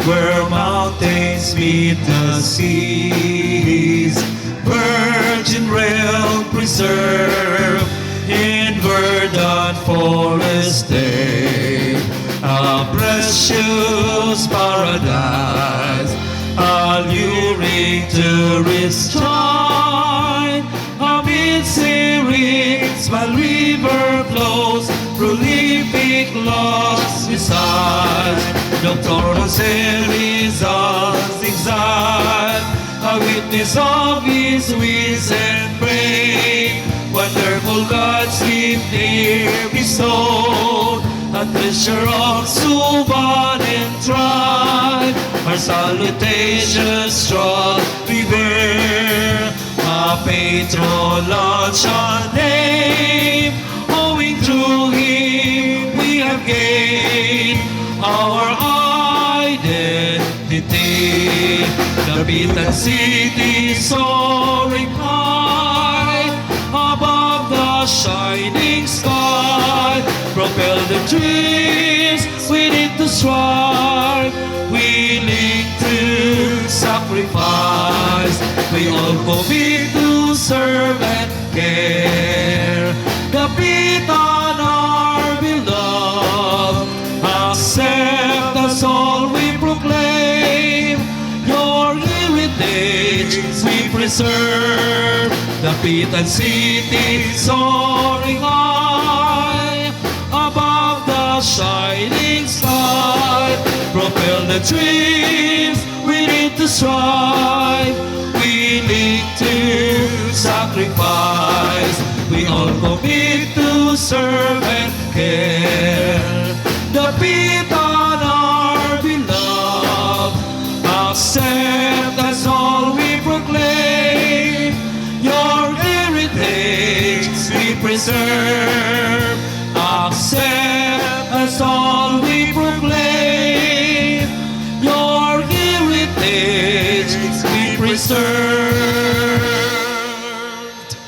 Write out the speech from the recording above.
where mountains meet the seas. Virgin rail preserve in verdant forest day, a precious paradise, alluring tourist joy. Amid sirens, while river flows, prolific lost besides. Dr. Jose Rizal's exile, a witness of his recent brain. Wonderful God's gift there bestowed, a treasure of Suban and tribe. Our salutations strong we bear, a patronage our name. Owing to him we have gained our identity. Dapitan City soaring high above the shining sky, propel the dreams we need to strive, willing to sacrifice. We all commit to serve and care. Dapitan our beloved, accept us all we proclaim. Your heritage we preserve. Dapitan City soaring high above the shining sky, propel the dreams we need to strive, willing to sacrifice. We all commit to serve and care. Dapitan our beloved, accept us all we proclaim. Your heritage we preserve, accept